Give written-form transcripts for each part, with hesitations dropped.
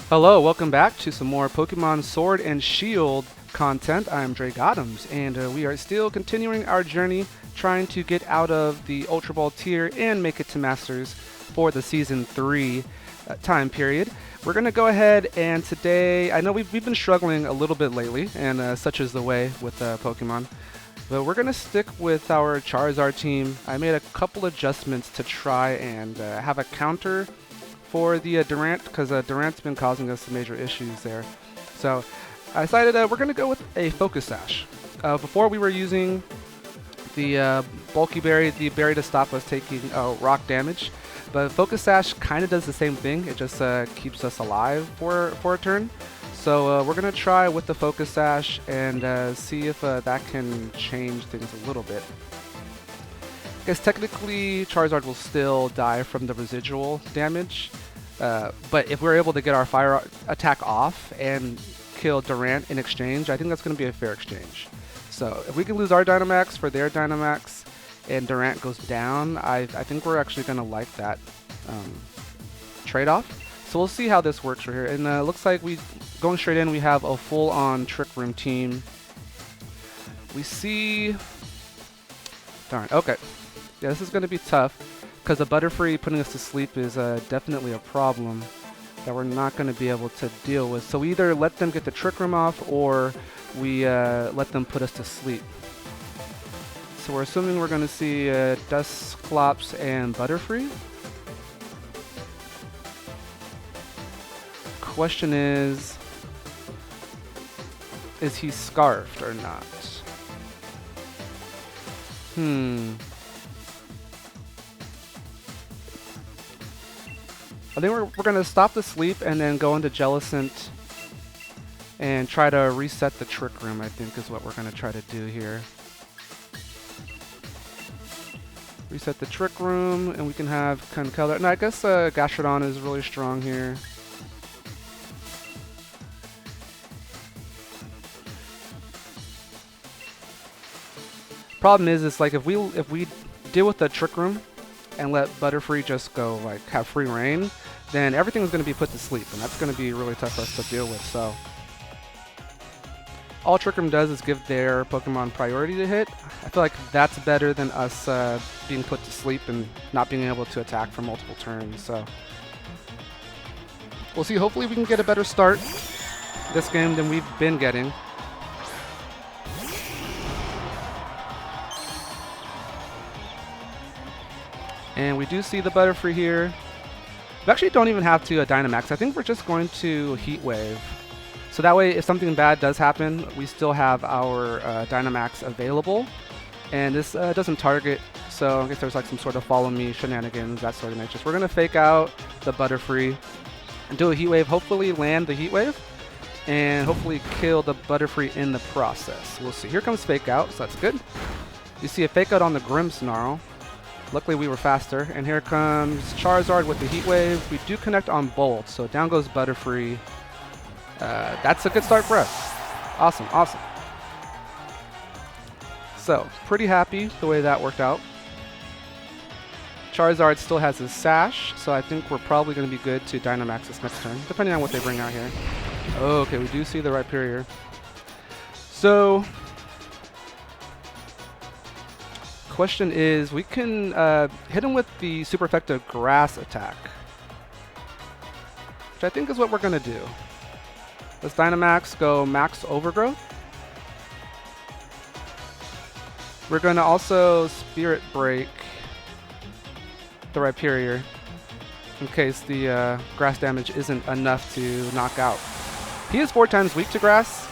Hello, welcome back to some more Pokemon Sword and Shield content. I'm Drake Adams, and we are still continuing our journey trying to get out of the Ultra Ball tier and make it to Masters for the Season 3 time period. We're going to go ahead and today, I know we've been struggling a little bit lately, and such is the way with Pokemon, but we're going to stick with our Charizard team. I made a couple adjustments to try and have a counter for the Durant, because Durant's been causing us some major issues there. So I decided we're going to go with a Focus Sash. Before we were using the Bulky Berry, the berry to stop us taking rock damage, but Focus Sash kind of does the same thing. It just keeps us alive for a turn. So we're going to try with the Focus Sash and see if that can change things a little bit. I guess technically Charizard will still die from the residual damage, but if we're able to get our fire attack off and kill Durant in exchange, I think that's going to be a fair exchange. So if we can lose our Dynamax for their Dynamax and Durant goes down, I think we're actually going to like that trade-off. So we'll see how this works right here. And it looks like going straight in, we have a full-on Trick Room team. We see... Darn, okay. Yeah, this is going to be tough, because the Butterfree putting us to sleep is definitely a problem that we're not going to be able to deal with. So we either let them get the Trick Room off, or we let them put us to sleep. So we're assuming we're going to see Dusclops and Butterfree. Question is he Scarfed or not? I think we're going to stop the sleep and then go into Jellicent and try to reset the Trick Room, I think is what we're going to try to do here. Reset the Trick Room, and we can have Conkeldurr. And I guess Gastrodon is really strong here. Problem is like if we deal with the Trick Room and let Butterfree just go, like, have free reign, then everything's going to be put to sleep, and that's going to be really tough for us to deal with. So all Trick Room does is give their Pokemon priority to hit. I feel like that's better than us being put to sleep and not being able to attack for multiple turns. So we'll see. Hopefully we can get a better start this game than we've been getting. And we do see the Butterfree here. We actually don't even have to Dynamax. I think we're just going to Heat Wave. So that way, if something bad does happen, we still have our Dynamax available. And this doesn't target, so I guess there's like some sort of follow me shenanigans, that sort of nature. So we're going to fake out the Butterfree and do a Heat Wave, hopefully land the Heat Wave, and hopefully kill the Butterfree in the process. We'll see. Here comes Fake Out, so that's good. You see a Fake Out on the Grimmsnarl. Luckily we were faster, and here comes Charizard with the Heat Wave. We do connect on both, so down goes Butterfree. That's a good start for us. Awesome, awesome. So, pretty happy the way that worked out. Charizard still has his Sash, so I think we're probably going to be good to Dynamax this next turn, depending on what they bring out here. Okay, we do see the Rhyperior. So, question is, we can hit him with the super effective grass attack, which I think is what we're going to do. Let's Dynamax go max overgrowth. We're going to also Spirit Break the Rhyperior in case the grass damage isn't enough to knock out. He is 4 times weak to grass,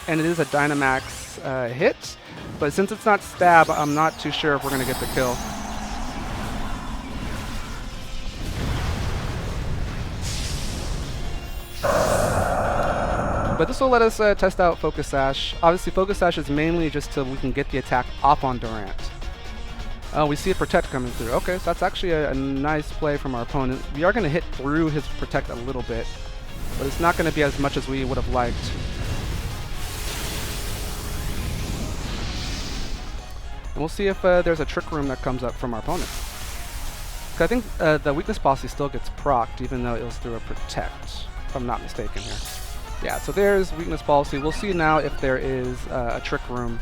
and it is a Dynamax hit. But since it's not stab, I'm not too sure if we're going to get the kill. But this will let us test out Focus Sash. Obviously, Focus Sash is mainly just so we can get the attack off on Durant. Oh, we see a Protect coming through. Okay, so that's actually a nice play from our opponent. We are going to hit through his Protect a little bit, but it's not going to be as much as we would have liked. And we'll see if there's a Trick Room that comes up from our opponent. I think the Weakness Posse still gets procced, even though it was through a Protect. if I'm not mistaken here. Yeah, so there's weakness policy. We'll see now if there is a trick room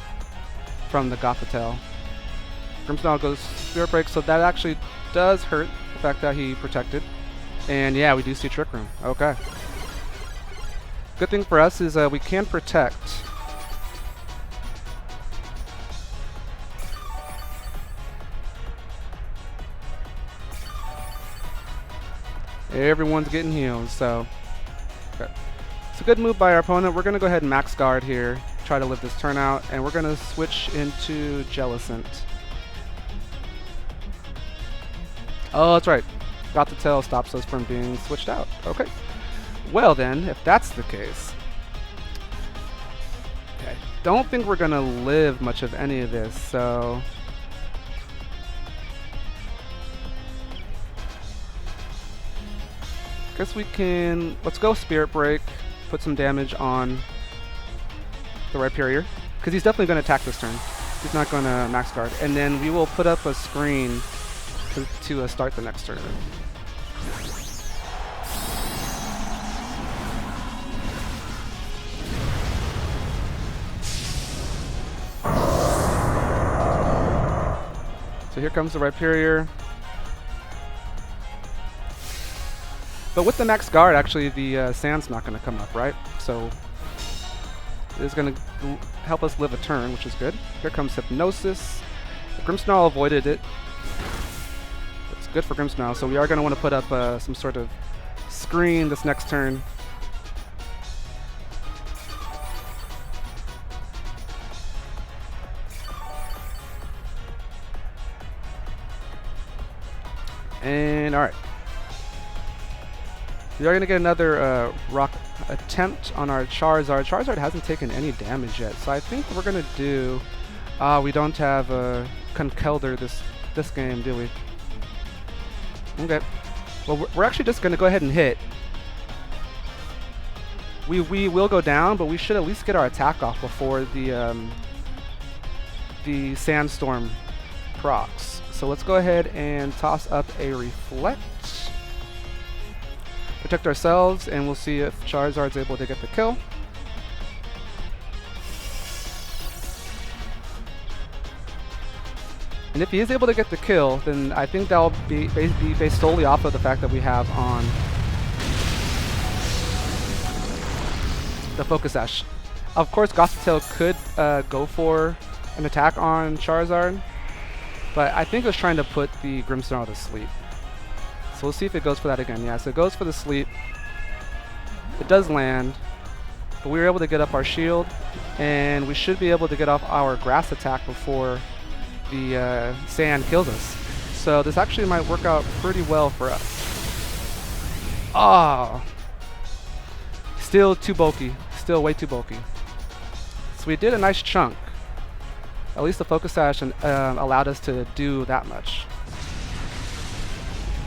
from the Gothitelle. Grimmsnarl goes Spirit Break, so that actually does hurt the fact that he protected. And yeah, we do see Trick Room. Okay. Good thing for us is we can protect. Everyone's getting healed, so okay. It's a good move by our opponent. We're going to go ahead and max guard here, try to live this turn out, and we're going to switch into Jellicent. Oh, that's right. Gothitelle stops us from being switched out. Okay. Well then, if that's the case, okay, don't think we're going to live much of any of this, so guess we can, let's go Spirit Break, put some damage on the Rhyperior, because he's definitely going to attack this turn. He's not going to max guard. And then we will put up a screen to start the next turn. So here comes the Rhyperior. But with the max guard, actually, the sand's not going to come up, right? So it is going to help us live a turn, which is good. Here comes Hypnosis. Grimmsnarl avoided it. It's good for Grimmsnarl, so we are going to want to put up some sort of screen this next turn. And alright. We are going to get another rock attempt on our Charizard. Charizard hasn't taken any damage yet, so I think we're going to do... we don't have Conkeldurr this game, do we? Okay. Well, we're actually just going to go ahead and hit. We will go down, but we should at least get our attack off before the Sandstorm procs. So let's go ahead and toss up a Reflect. Protect ourselves, and we'll see if Charizard's able to get the kill. And if he is able to get the kill, then I think that'll be based solely off of the fact that we have on the Focus Sash. Of course, Gothitelle could go for an attack on Charizard, but I think it was trying to put the Grimmsnarl to sleep. So we'll see if it goes for that again. Yeah, so it goes for the sleep. It does land, but we were able to get up our shield, and we should be able to get off our grass attack before the sand kills us. So this actually might work out pretty well for us. Oh, still too bulky. Still way too bulky. So we did a nice chunk. At least the Focus Sash allowed us to do that much.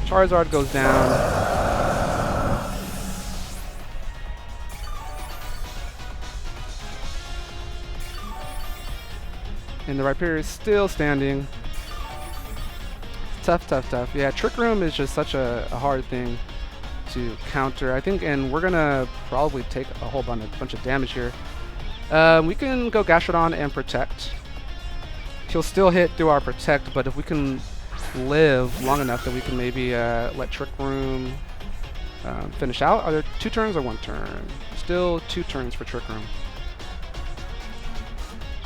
Charizard goes down. And the Rhyperior is still standing. Tough, tough, tough. Yeah, Trick Room is just such a hard thing to counter, I think, and we're gonna probably take a whole bunch of damage here. We can go Gastrodon and Protect. He'll still hit through our Protect, but if we can live long enough that we can maybe let Trick Room finish out. Are there 2 turns or 1 turn? Still 2 turns for Trick Room.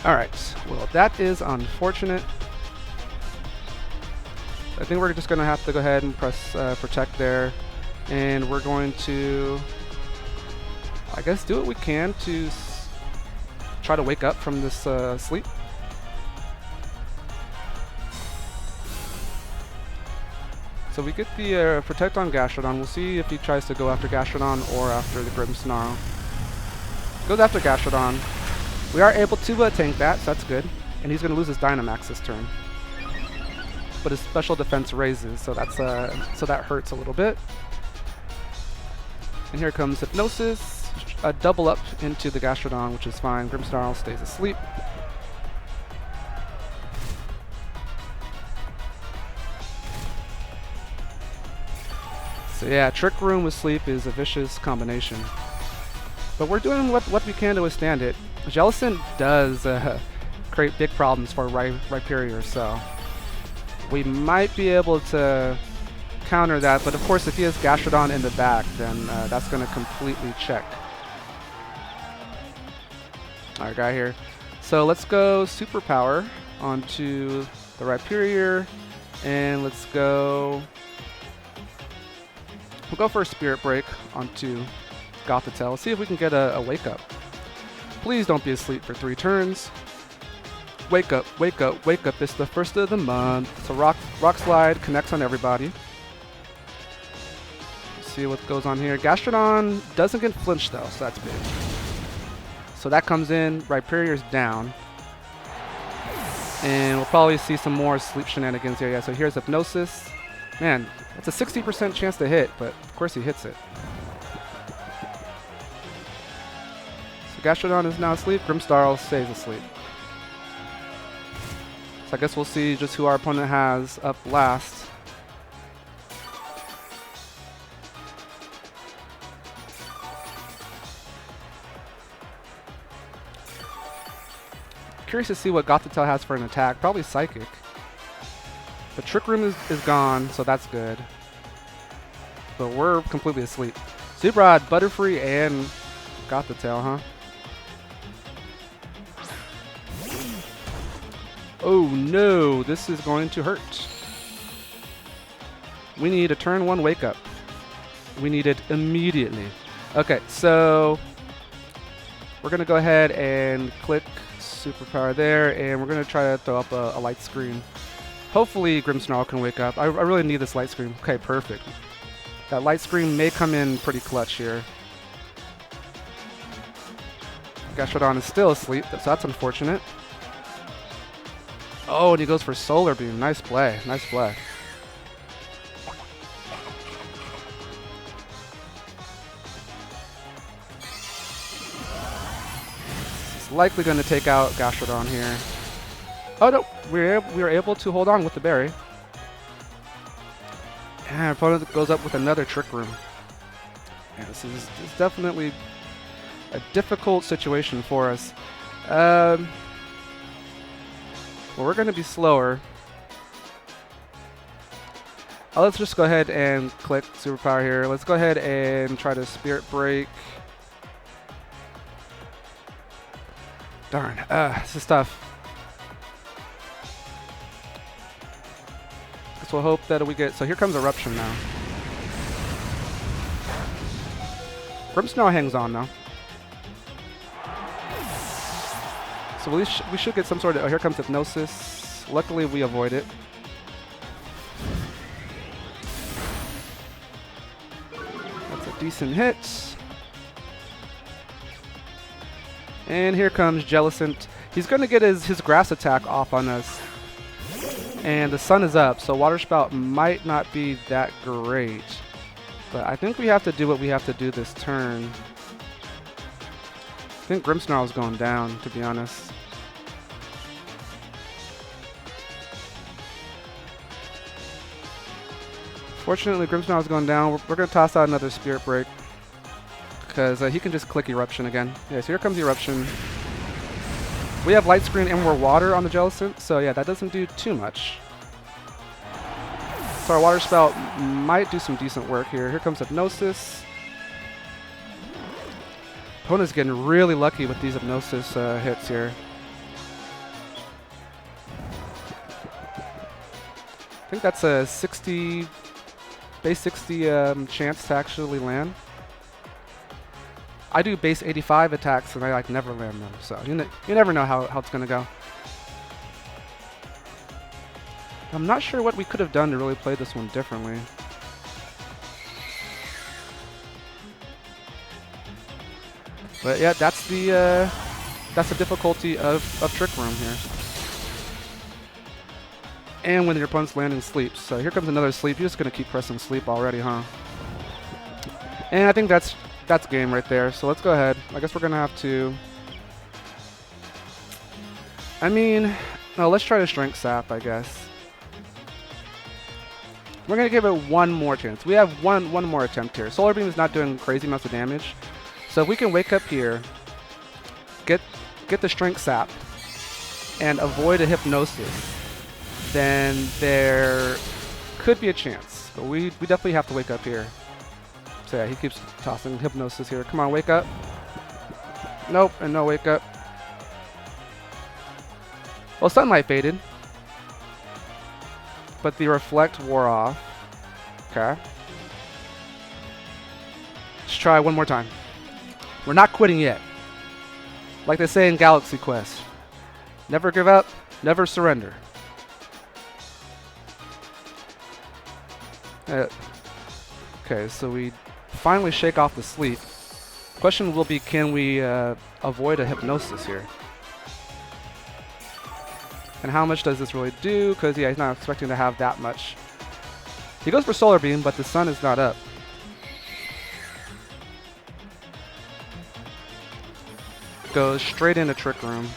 Alright, well that is unfortunate. I think we're just going to have to go ahead and press Protect there. And we're going to, I guess, do what we can to try to wake up from this sleep. So we get the Protect on Gastrodon. We'll see if he tries to go after Gastrodon or after the Grimmsnarl. Goes after Gastrodon. We are able to tank that, so that's good. And he's going to lose his Dynamax this turn. But his special defense raises, so that's so that hurts a little bit. And here comes Hypnosis. A double up into the Gastrodon, which is fine. Grimmsnarl stays asleep. So yeah, Trick Room with sleep is a vicious combination. But we're doing what we can to withstand it. Jellicent does create big problems for Rhyperior, so we might be able to counter that. But of course, if he has Gastrodon in the back, then that's going to completely check our guy here. So let's go Superpower onto the Rhyperior, and let's go... We'll go for a Spirit Break onto Gothitelle. See if we can get a Wake Up. Please don't be asleep for 3 turns. Wake up, wake up, wake up. It's the first of the month. So Rock Slide connects on everybody. See what goes on here. Gastrodon doesn't get flinched though, so that's big. So that comes in. Rhyperior's down. And we'll probably see some more sleep shenanigans here. Yeah, so here's Hypnosis. Man, that's a 60% chance to hit, but of course he hits it. So Gastrodon is now asleep. Grimmsnarl stays asleep. So I guess we'll see just who our opponent has up last. Curious to see what Gothitelle has for an attack. Probably Psychic. The Trick Room is gone, so that's good. But we're completely asleep. Super Odd, Butterfree, and Gothitelle, huh? Oh no, this is going to hurt. We need a turn 1 Wake Up. We need it immediately. Okay, so we're going to go ahead and click Superpower there, and we're going to try to throw up a light screen. Hopefully Grimmsnarl can wake up. I really need this light screen. Okay, perfect. That light screen may come in pretty clutch here. Gastrodon is still asleep, so that's unfortunate. Oh, and he goes for Solar Beam. Nice play. Nice play. It's likely going to take out Gastrodon here. Oh no, we were able to hold on with the berry. And our opponent goes up with another Trick Room. Yeah, this is definitely a difficult situation for us. Well, we're going to be slower. Let's just go ahead and click Superpower here. Let's go ahead and try to Spirit Break. Darn, this is tough. We'll hope that we get... So here comes Eruption now. Grimmsnarl hangs on now. So we should get some sort of... Oh, here comes Hypnosis. Luckily, we avoid it. That's a decent hit. And here comes Jellicent. He's going to get his Grass attack off on us. And the sun is up, so Water Spout might not be that great. But I think we have to do what we have to do this turn. I think Grimmsnarl is going down, to be honest. Fortunately, Grimmsnarl is going down. We're going to toss out another Spirit Break. Because he can just click Eruption again. Yeah, so here comes Eruption. We have Light Screen and we're Water on the Jellicent, so yeah, that doesn't do too much. So our Water Spout might do some decent work here. Here comes Hypnosis. Opponent's getting really lucky with these Hypnosis hits here. I think that's a 60, base 60 chance to actually land. I do base 85 attacks and I never land them, so you never know how it's going to go. I'm not sure what we could have done to really play this one differently. But yeah, that's the difficulty of Trick Room here. And when your opponent's landing sleep. So here comes another sleep. You're just going to keep pressing sleep already, huh? And I think that's game right there. So let's go ahead. I guess we're going to have to... I mean, no, let's try to Strength Sap, I guess. We're going to give it one more chance. We have one more attempt here. Solar Beam is not doing crazy amounts of damage. So if we can wake up here, get the Strength Sap, and avoid a Hypnosis, then there could be a chance. But we definitely have to wake up here. So yeah, he keeps tossing Hypnosis here. Come on, wake up. Nope, and no wake up. Well, Sunlight faded, but the Reflect wore off. Okay. Let's try one more time. We're not quitting yet. Like they say in Galaxy Quest, never give up, never surrender. Okay, so we finally shake off the sleep. Question will be, can we avoid a Hypnosis here? And how much does this really do? Because, yeah, he's not expecting to have that much. He goes for Solar Beam, but the sun is not up. Goes straight into Trick Room.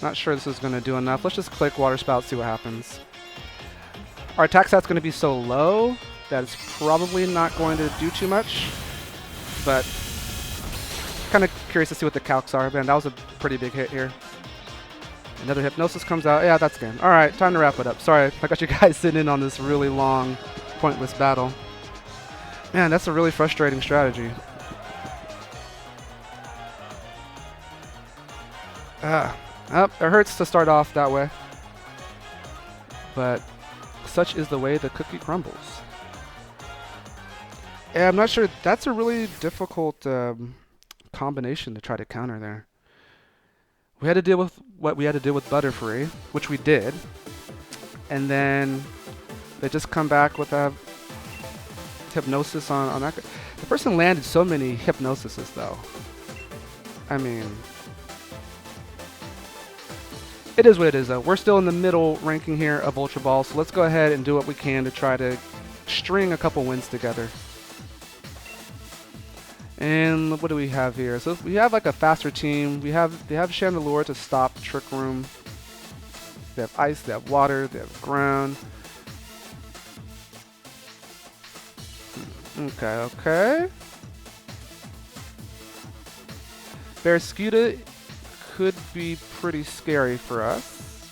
Not sure this is going to do enough. Let's just click Water Spout, see what happens. Our attack stat's going to be so low that it's probably not going to do too much. But kind of curious to see what the calcs are. Man, that was a pretty big hit here. Another Hypnosis comes out. Yeah, that's game. All right, time to wrap it up. Sorry, I got you guys sitting in on this really long, pointless battle. Man, that's a really frustrating strategy. It hurts to start off that way. But such is the way the cookie crumbles. Yeah, I'm not sure. That's a really difficult combination to try to counter there. We had to deal with what we had to deal with Butterfree, which we did. And then they just come back with a Hypnosis on that. The person landed so many Hypnosises, though. I mean, it is what it is, though. We're still in the middle ranking here of Ultra Ball, so let's go ahead and do what we can to try to string a couple wins together. And what do we have here? So we have like a faster team. They have Chandelure to stop Trick Room. They have Ice, they have Water, they have Ground. Okay. Barraskewda could be pretty scary for us.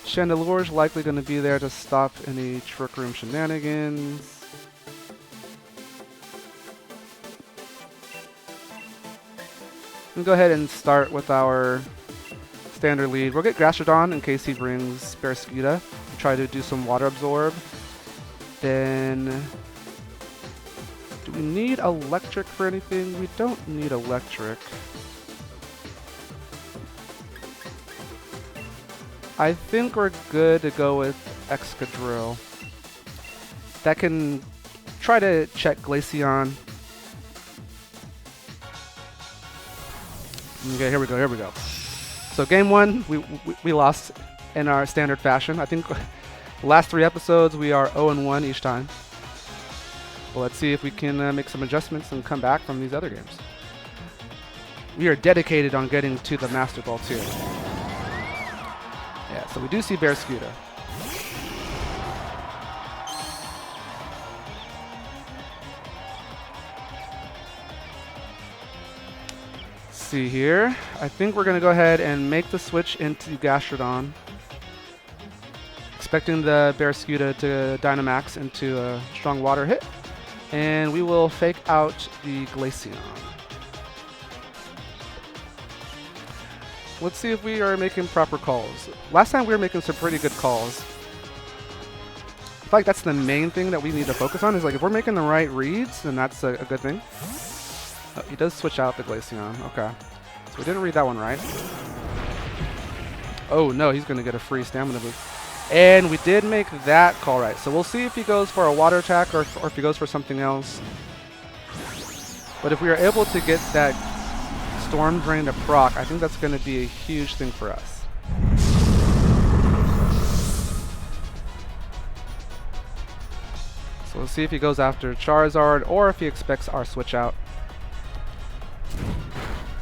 Chandelure's likely going to be there to stop any Trick Room shenanigans. We'll go ahead and start with our standard lead. We'll get Gastrodon in case he brings Barraskewda. We'll try to do some Water Absorb. Then, do we need Electric for anything? We don't need Electric. I think we're good to go with Excadrill. That can try to check Glaceon. Okay, here we go. So game one, we lost in our standard fashion. I think the last 3 episodes we are 0-1 each time. Well, let's see if we can make some adjustments and come back from these other games. We are dedicated on getting to the Master Ball tier. Yeah, so we do see Barraskewda. See here. I think we're going to go ahead and make the switch into Gastrodon. Expecting the Barraskewda to Dynamax into a strong water hit. And we will fake out the Glaceon. Let's see if we are making proper calls. Last time we were making some pretty good calls. I feel like that's the main thing that we need to focus on, is like if we're making the right reads, then that's a good thing. Oh, he does switch out the Glaceon. Okay. So we didn't read that one right. Oh no, he's going to get a free stamina boost. And we did make that call right. So we'll see if he goes for a water attack or if he goes for something else. But if we are able to get that Storm Drain to proc, I think that's going to be a huge thing for us. So we'll see if he goes after Charizard or if he expects our switch out.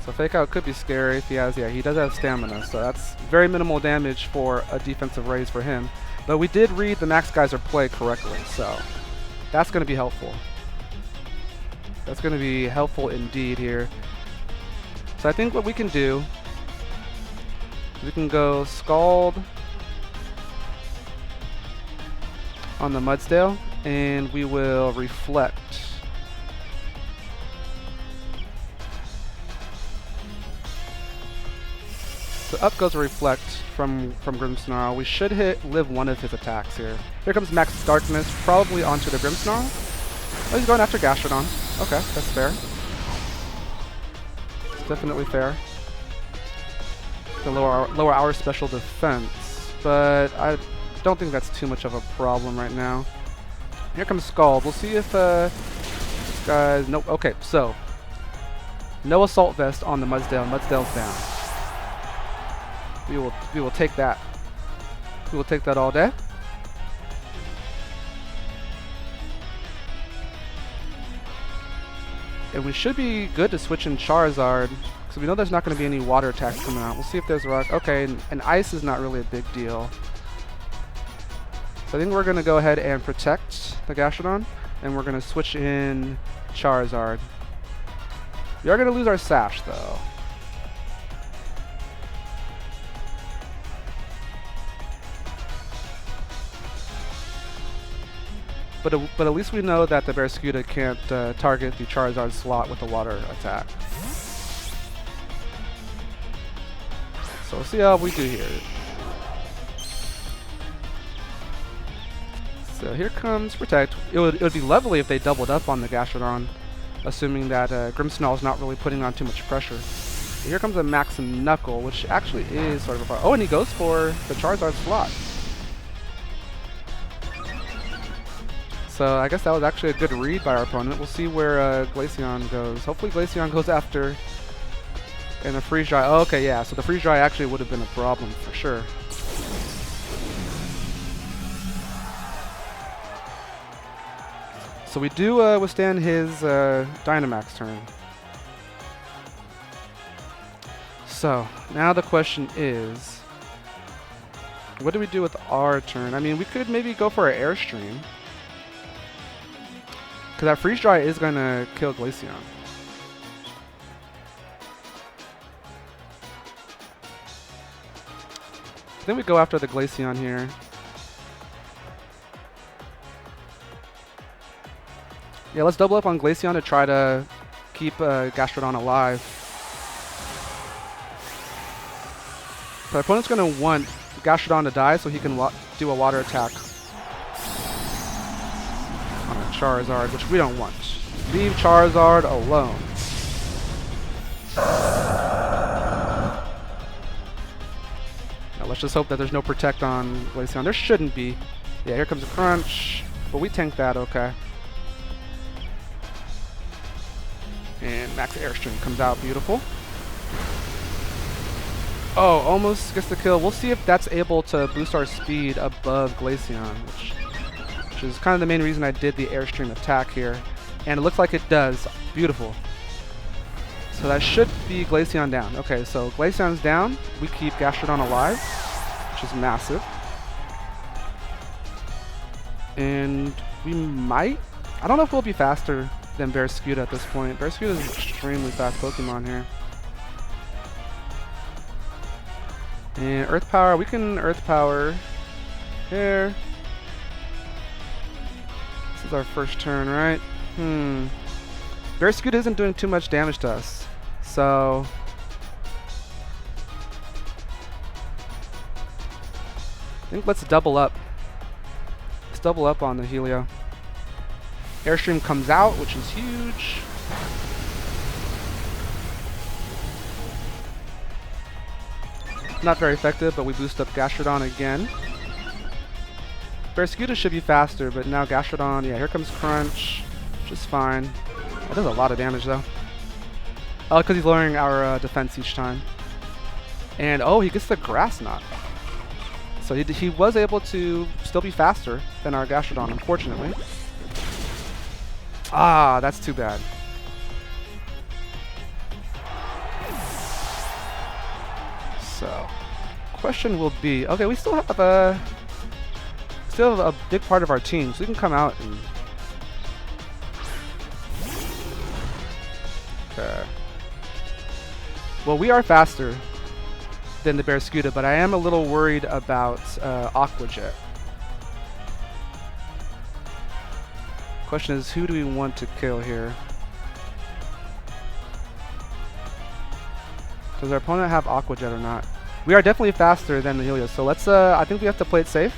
So fake out could be scary if he has, yeah, he does have stamina, so that's very minimal damage for a defensive raise for him. But we did read the Max Geyser play correctly, so that's going to be helpful. That's going to be helpful indeed here. So I think what we can do, we can go Scald on the Mudsdale, and we will Reflect. So up goes a Reflect from Grimmsnarl. We should live one of his attacks here. Here comes Max Darkness, probably onto the Grimmsnarl. Oh, he's going after Gastrodon. Okay, that's fair. It's definitely fair. To lower our special defense, but I don't think that's too much of a problem right now. Here comes Scald. We'll see if this guy's nope. Okay, so no Assault Vest on the Mudsdale. Mudsdale's down. We will take that. We will take that all day. And we should be good to switch in Charizard, because we know there's not going to be any water attacks coming out. We'll see if there's rock. Okay, and ice is not really a big deal. So I think we're going to go ahead and protect the Gastrodon, and we're going to switch in Charizard. We are going to lose our Sash, though. But at least we know that the Barraskewda can't target the Charizard slot with a water attack. So we'll see how we do here. So here comes Protect. It would be lovely if they doubled up on the Gastrodon, assuming that Grimmsnarl is not really putting on too much pressure. Here comes a Maxim Knuckle, which actually is sort of a... Oh, and he goes for the Charizard slot. So I guess that was actually a good read by our opponent. We'll see where Glaceon goes. Hopefully Glaceon goes after... And the Freeze Dry. Oh, okay, yeah. So the Freeze Dry actually would have been a problem for sure. So we do withstand his Dynamax turn. So now the question is, what do we do with our turn? I mean, we could maybe go for an Airstream, because that Freeze Dry is going to kill Glaceon. Then we go after the Glaceon here. Yeah, let's double up on Glaceon to try to keep Gastrodon alive. So our opponent's going to want Gastrodon to die so he can do a water attack on a Charizard, which we don't want. Leave Charizard alone. Now let's just hope that there's no Protect on Glaceon. There shouldn't be. Yeah, here comes a Crunch, but we tank that, okay. And Max Airstream comes out, beautiful. Oh, almost gets the kill. We'll see if that's able to boost our speed above Glaceon, which is kind of the main reason I did the Airstream attack here. And it looks like it does. Beautiful. So that should be Glaceon down. Okay, so Glaceon's down. We keep Gastrodon alive, which is massive. And we might... I don't know if we'll be faster than Barraskewda at this point. Barraskewda is an extremely fast Pokemon here. And Earth Power, we can Earth Power here. This is our first turn, right? Barraskewda isn't doing too much damage to us, so... I think let's double up. Let's double up on the Helio. Airstream comes out, which is huge. Not very effective, but we boost up Gastrodon again. Barraskewda should be faster, but now Gastrodon, yeah, here comes Crunch, which is fine. That does a lot of damage, though. Oh, because he's lowering our defense each time. And, oh, he gets the Grass Knot. So he was able to still be faster than our Gastrodon, unfortunately. Ah, that's too bad. So, question will be, okay, we still have a big part of our team, so we can come out and. Okay. Well, we are faster than the Barraskewda, but I am a little worried about Aqua Jet. Question is, who do we want to kill here? Does our opponent have Aqua Jet or not? We are definitely faster than the Helios, so let's, I think we have to play it safe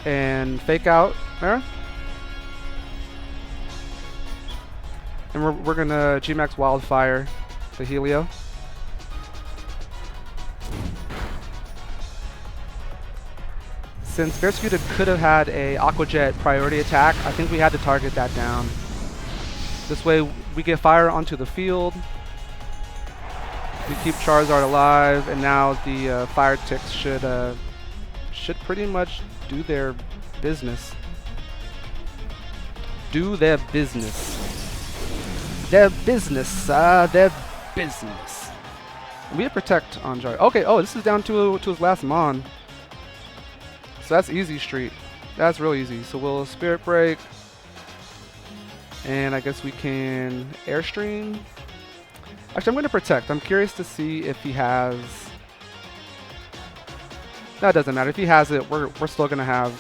and fake out Mara. And we're gonna G-Max Wildfire the Helio. Since Barraskewda could have had a Aqua Jet priority attack, I think we had to target that down. This way we get fire onto the field. We keep Charizard alive, and now the fire ticks should pretty much do their business. Do their business. Their business. Their business. We have Protect on Jar. Okay. Oh, this is down to his last Mon. So that's easy street. That's real easy. So we'll Spirit Break, and I guess we can Airstream. Actually, I'm going to Protect. I'm curious to see if he has. No, it doesn't matter. If he has it, we're still going to have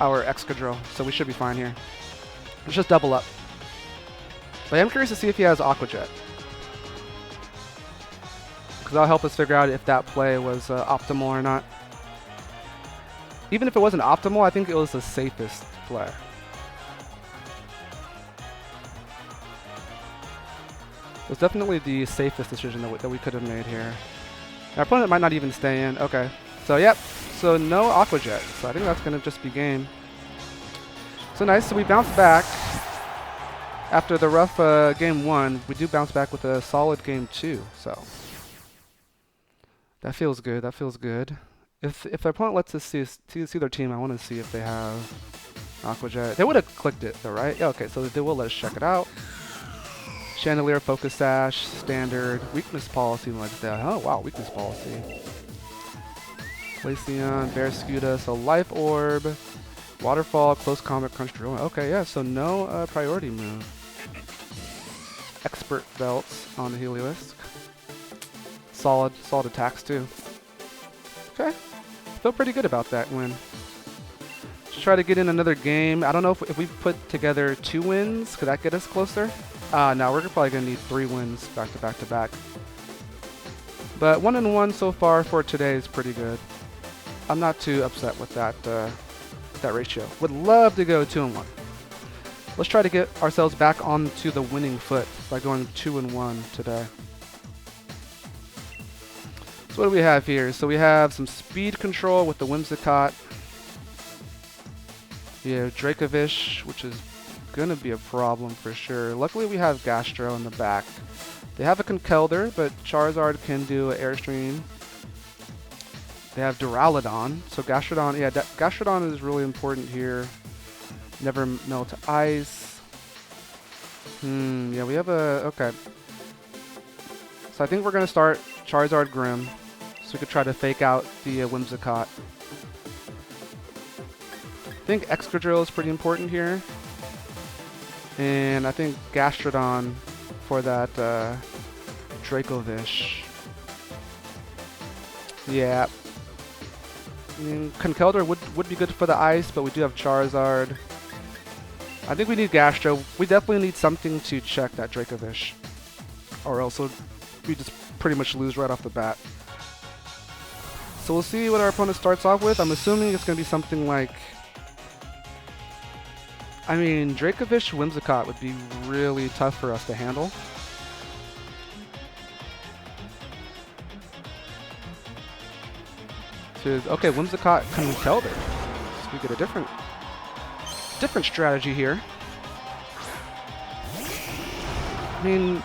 our Excadrill, so we should be fine here. Let's just double up. But I am curious to see if he has Aqua Jet, because that'll help us figure out if that play was optimal or not. Even if it wasn't optimal, I think it was the safest play. It was definitely the safest decision that we could have made here. Our opponent might not even stay in. Okay. So, yep. So, no Aqua Jet. So, I think that's going to just be game. So, nice. So, we bounced back. After the rough game 1, we do bounce back with a solid game 2. So, that feels good. That feels good. If their opponent lets us see their team, I want to see if they have Aqua Jet. They would have clicked it, though, right? Yeah, okay. So, they will let us check it out. Chandelier, Focus Sash, Standard, Weakness Policy like that. Oh, wow, Weakness Policy. Glaceon, Barraskewda, so Life Orb, Waterfall, Close Combat, Crunch Drill. Okay, yeah, so no priority move. Expert Belts on the Heliolisk. Solid attacks, too. Okay, feel pretty good about that win. Just try to get in another game. I don't know if we put together 2 wins, could that get us closer? No, we're probably going to need 3 wins back to back to back. But 1-1 so far for today is pretty good. I'm not too upset with that ratio. Would love to go 2-1. Let's try to get ourselves back onto the winning foot by going 2-1 today. So what do we have here? So we have some speed control with the Whimsicott. We have Dracovish, which is gonna be a problem for sure. Luckily we have Gastro in the back. They have a Conkeldurr, but Charizard can do an Airstream. They have Duraludon, so Gastrodon, yeah, Gastrodon is really important here. Never melt ice. Yeah, we have a, okay. So I think we're gonna start Charizard Grim, so we could try to fake out the Whimsicott. I think Excadrill is pretty important here. And I think Gastrodon for that Dracovish. Yeah. I mean, Conkeldurr would be good for the ice, but we do have Charizard. I think we need Gastro. We definitely need something to check that Dracovish, or else we just pretty much lose right off the bat. So we'll see what our opponent starts off with. I'm assuming it's going to be something like... I mean, Dracovish Whimsicott would be really tough for us to handle. Okay, Whimsicott Conkeldurr. So we get a different strategy here. I mean,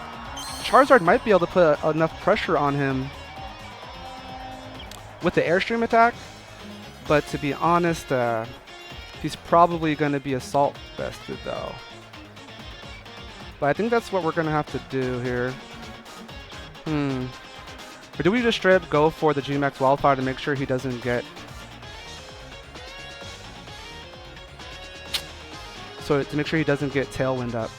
Charizard might be able to put enough pressure on him with the Airstream attack, but to be honest, He's probably going to be Assault vested though. But I think that's what we're going to have to do here. Or do we just straight up go for the G-Max Wildfire to make sure he doesn't get... So to make sure he doesn't get Tailwind up.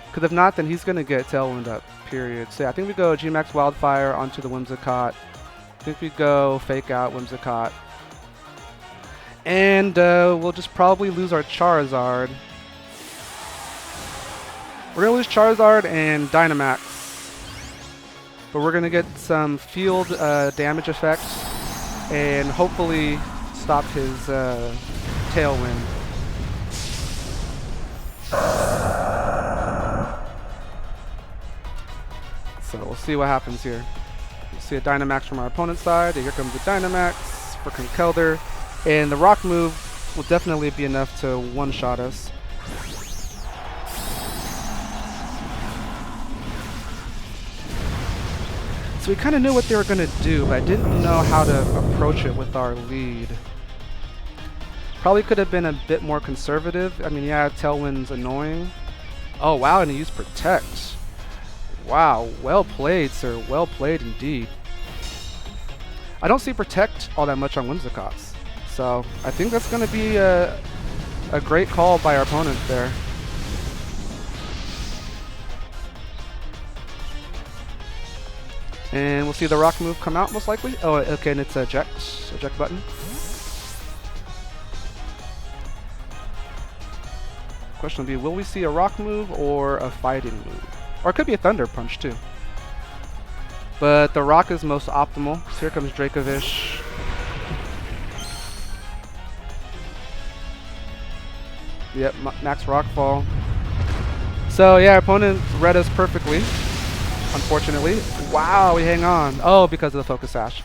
Because if not, then he's going to get Tailwind up, period. So yeah, I think we go G-Max Wildfire onto the Whimsicott. I think we go Fake Out Whimsicott. And we'll just probably lose our Charizard. We're going to lose Charizard and Dynamax. But we're going to get some field damage effect and hopefully stop his Tailwind. So we'll see what happens here. We'll see a Dynamax from our opponent's side. Here comes the Dynamax for Conkeldurr. And the Rock move will definitely be enough to one-shot us. So we kind of knew what they were going to do, but I didn't know how to approach it with our lead. Probably could have been a bit more conservative. I mean, yeah, Tailwind's annoying. Oh, wow, and he used Protect. Wow, well played, sir. Well played indeed. I don't see Protect all that much on Whimsicotts. So I think that's going to be a great call by our opponent there. And we'll see the Rock move come out most likely. Oh, okay, and it's eject button. Question will be, will we see a Rock move or a Fighting move? Or it could be a Thunder Punch too. But the Rock is most optimal. So here comes Dracovish. Yep, max Rockfall. So yeah, our opponent read us perfectly, unfortunately. Wow, we hang on. Oh, because of the Focus Sash.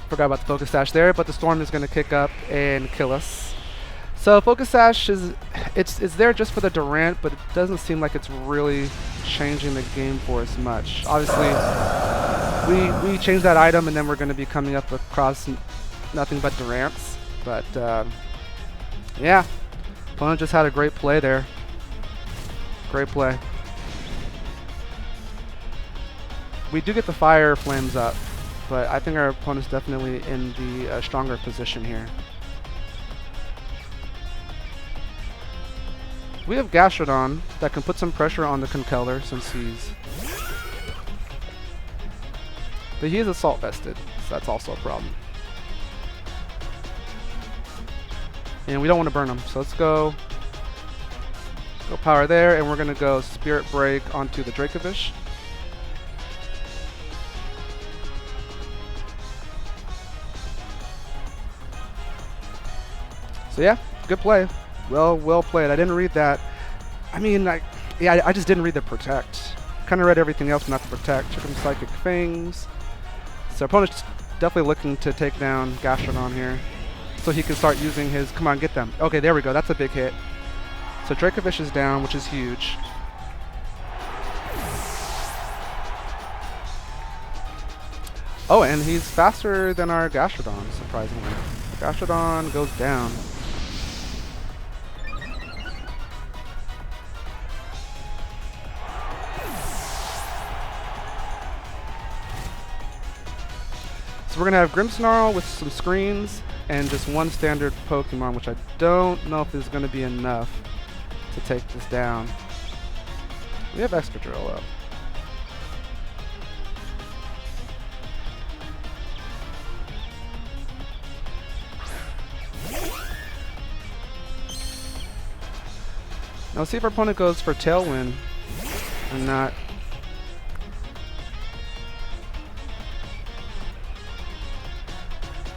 Forgot about the Focus Sash there, but the Storm is going to kick up and kill us. So Focus Sash is it's there just for the Durant, but it doesn't seem like it's really changing the game for us much. Obviously, we changed that item, and then we're going to be coming up across nothing but Durants. But yeah, opponent just had a great play there. Great play. We do get the Fire Flames up, but I think our opponent's definitely in the stronger position here. We have Gastrodon that can put some pressure on the Conkeldurr since he's... But he is Assault vested, so that's also a problem. And we don't want to burn him, so let's go Power there, and we're going to go Spirit Break onto the Dracovish. So yeah, good play. Well played. I didn't read that. I mean, I just didn't read the Protect. Kind of read everything else, not the Protect. Took him Psychic Fangs. So opponent's definitely looking to take down Gastrodon here, so he can start using his... Come on, get them. Okay, there we go. That's a big hit. So Dracovish is down, which is huge. Oh, and he's faster than our Gastrodon, surprisingly. Gastrodon goes down. So we're going to have Grimmsnarl with some screens and just one standard Pokemon, which I don't know if is going to be enough to take this down. We have Excadrill up. Now let's see if our opponent goes for Tailwind or not.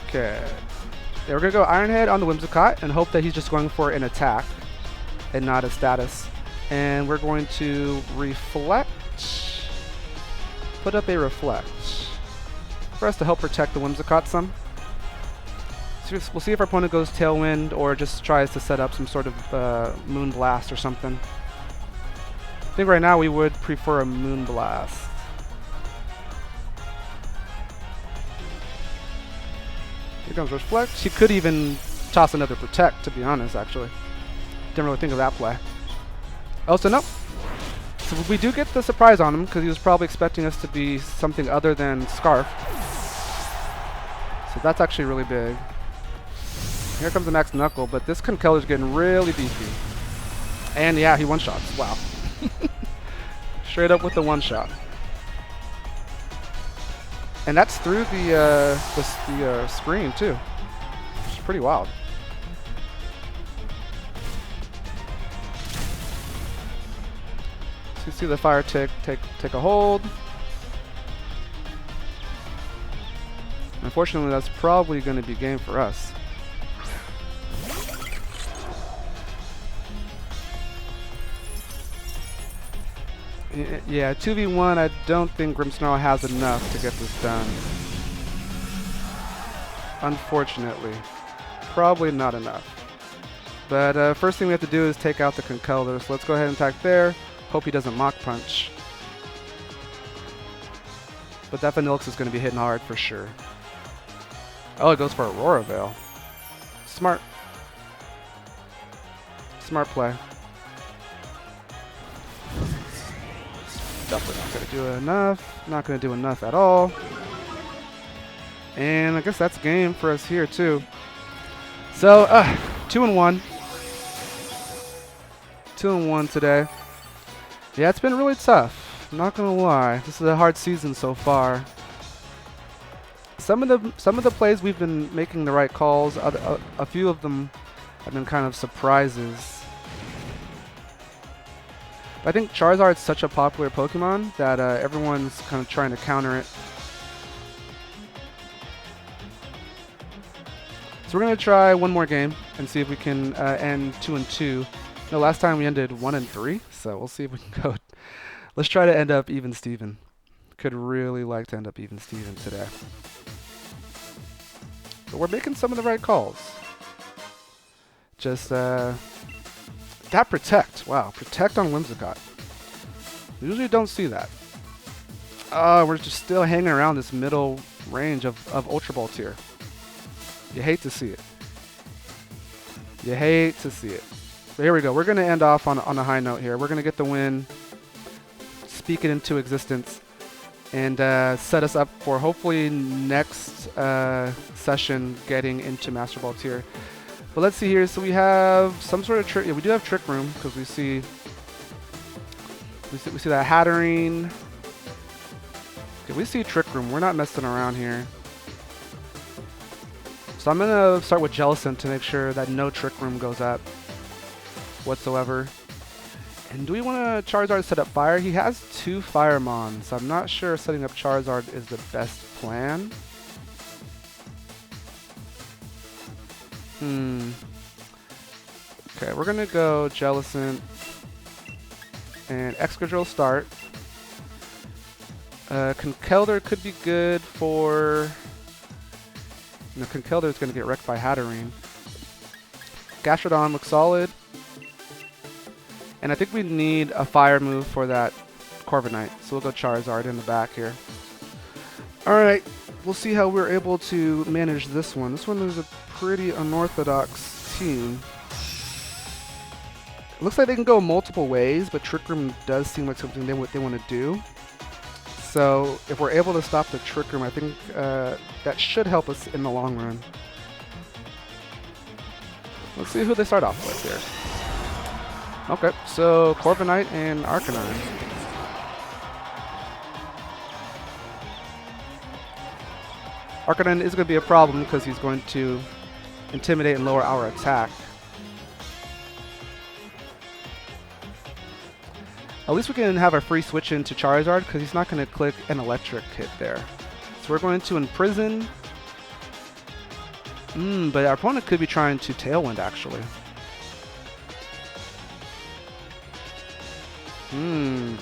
Okay. Yeah, we're going to go Iron Head on the Whimsicott and hope that he's just going for an attack and not a status. And we're going to Reflect. Put up a Reflect for us to help protect the Whimsicott some. So we'll see if our opponent goes Tailwind or just tries to set up some sort of Moon Blast or something. I think right now we would prefer a Moon Blast. Here comes Reflect. He could even toss another Protect, to be honest, actually. Didn't really think of that play. Oh, so no. So we do get the surprise on him because he was probably expecting us to be something other than Scarf. So that's actually really big. Here comes the Max Knuckle, but this Conkeller's getting really beefy. And yeah, he one-shots. Wow. Straight up with the one-shot. And that's through the screen too. It's pretty wild. So you see the fire take a hold. Unfortunately, that's probably going to be game for us. Yeah, 2v1, I don't think Grimmsnarl has enough to get this done. Unfortunately. Probably not enough. But first thing we have to do is take out the Conkeldurr, so let's go ahead and attack there. Hope he doesn't Mach Punch. But that Vanillix is going to be hitting hard for sure. Oh, it goes for Aurora Veil. Smart. Smart play. Definitely not going to do enough. Not going to do enough at all. And I guess that's game for us here too. So, 2-1. 2-1 today. Yeah, it's been really tough. I'm not going to lie. This is a hard season so far. Some of the plays we've been making the right calls. A few of them have been kind of surprises. I think Charizard's such a popular Pokemon that everyone's kind of trying to counter it. So we're going to try one more game and see if we can end 2-2. No, last time we ended 1-3, so we'll see if we can go. Let's try to end up even Steven. Could really like to end up even Steven today. But we're making some of the right calls. Just that Protect. Wow, Protect on Whimsicott. Usually don't see that. We're just still hanging around this middle range of Ultra Ball tier. You hate to see it. You hate to see it. But here we go. We're going to end off on a high note here. We're going to get the win, speak it into existence, and set us up for hopefully next session getting into Master Ball tier. But let's see here. So we have some sort of trick. Yeah, we do have Trick Room because we see that Hatterene. Okay, we see Trick Room. We're not messing around here. So I'm gonna start with Jellicent to make sure that no Trick Room goes up whatsoever. And do we want to Charizard set up Fire? He has 2 Firemon, so I'm not sure setting up Charizard is the best plan. Okay, we're gonna go Jellicent and Excadrill start. Conkeldurr could be good for... No, Conkeldurr is gonna get wrecked by Hatterene. Gastrodon looks solid. And I think we need a fire move for that Corviknight, so we'll go Charizard in the back here. Alright, we'll see how we're able to manage this one. This one is a pretty unorthodox team. It looks like they can go multiple ways, but Trick Room does seem like something they want to do. So if we're able to stop the Trick Room, I think that should help us in the long run. Let's see who they start off with here. Okay, so Corviknight and Arcanine. Arcanine is going to be a problem because he's going to intimidate and lower our attack. At least we can have a free switch into Charizard because he's not going to click an electric hit there. So we're going to Imprison. But our opponent could be trying to Tailwind actually.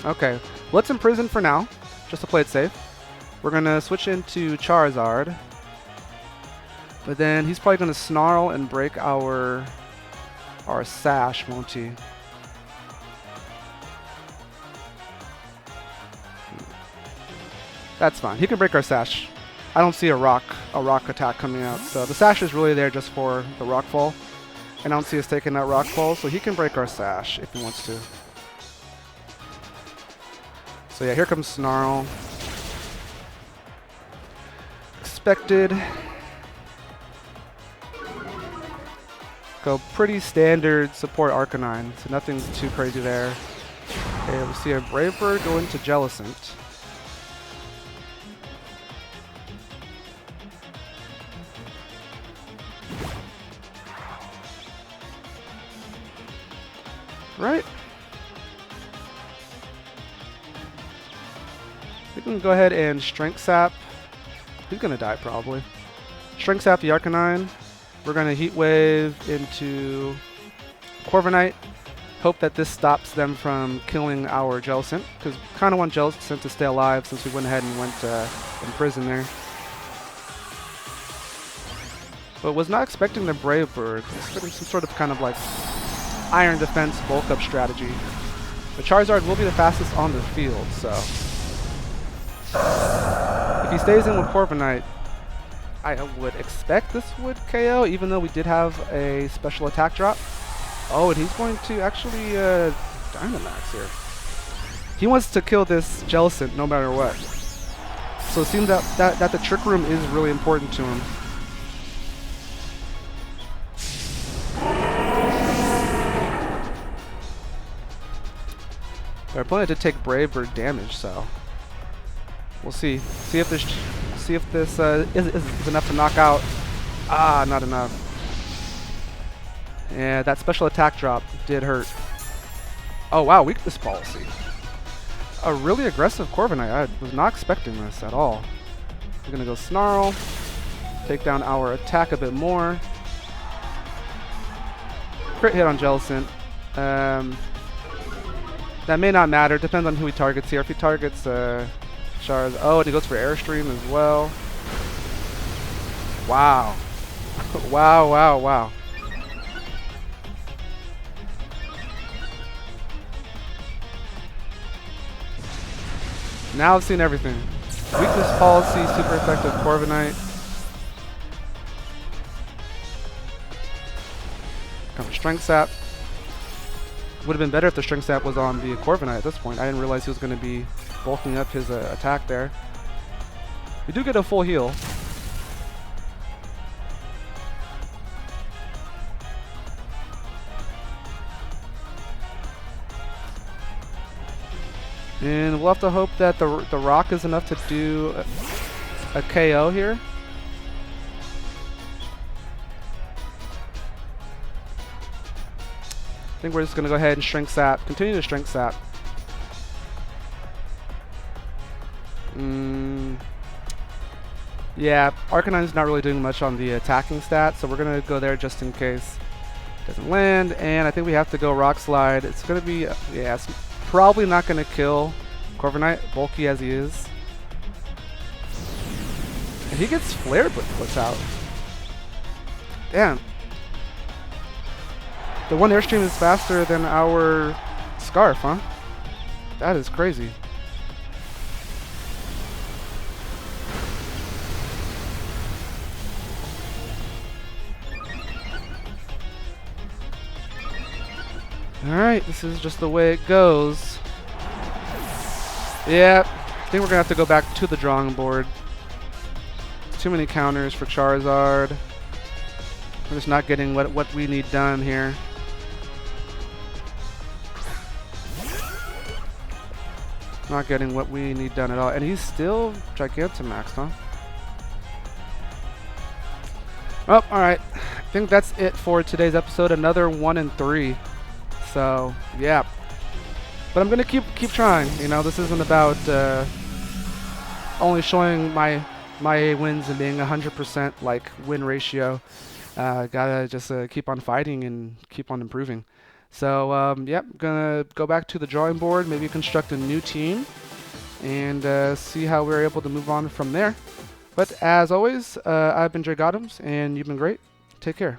Okay. Let's Imprison for now, just to play it safe. We're going to switch into Charizard. But then he's probably going to Snarl and break our Sash, won't he? That's fine. He can break our Sash. I don't see a rock attack coming out. So the sash is really there just for the rock fall. And I don't see us taking that rock fall, so he can break our sash if he wants to. So yeah, here comes Snarl. Expected. Go pretty standard support Arcanine, so nothing too crazy there. Okay, we see a Brave Bird go into Jellicent. Right. We can go ahead and Strength Sap. He's gonna die probably. Strength Sap the Arcanine. We're gonna Heat Wave into Corviknight. Hope that this stops them from killing our Jellicent, because kind of want Jellicent to stay alive since we went ahead and went in prison there. But was not expecting the Brave Bird. Expecting some sort of kind of like Iron Defense bulk up strategy. But Charizard will be the fastest on the field, so if he stays in with Corviknight, I would expect this would KO, even though we did have a special attack drop. Oh, and he's going to actually Dynamax here. He wants to kill this Jellicent no matter what. So it seems that the Trick Room is really important to him. Our opponent did take Brave Bird damage, so we'll see. See if this is enough to knock out. Ah, not enough. Yeah, that special attack drop did hurt. Oh wow, weakness policy. A really aggressive Corviknight. I was not expecting this at all. We're gonna go Snarl, take down our attack a bit more. Crit hit on Jellicent. That may not matter. Depends on who he targets here. If he targets Charizard, oh, and he goes for Airstream as well. Wow. Wow, wow, wow. Now I've seen everything. Weakness policy, super effective Corviknight. Comes Strength Sap. Would have been better if the Strength Sap was on the Corviknight at this point. I didn't realize he was going to be bulking up his attack there. We do get a full heal. And we'll have to hope that the rock is enough to do a KO here. I think we're just going to go ahead and Strength Sap. Continue to Strength Sap. Yeah, Arcanine's not really doing much on the attacking stat, so we're going to go there just in case it doesn't land. And I think we have to go Rock Slide. It's going to be, yeah, it's probably not going to kill Corviknight, bulky as he is. And he gets flared with Blitz out. Damn. The one Airstream is faster than our Scarf, huh? That is crazy. Alright, this is just the way it goes. Yeah, I think we're gonna have to go back to the drawing board. Too many counters for Charizard. We're just not getting what we need done here. Not getting what we need done at all. And he's still Gigantamaxed, huh? Oh, alright. I think that's it for today's episode. Another 1 and 3. So, yeah. But I'm gonna keep trying. You know, this isn't about only showing my wins and being 100% like win ratio. Gotta just keep on fighting and keep on improving. So, yep, gonna go back to the drawing board, maybe construct a new team, and see how we're able to move on from there. But as always, I've been Drake Adams, and you've been great. Take care.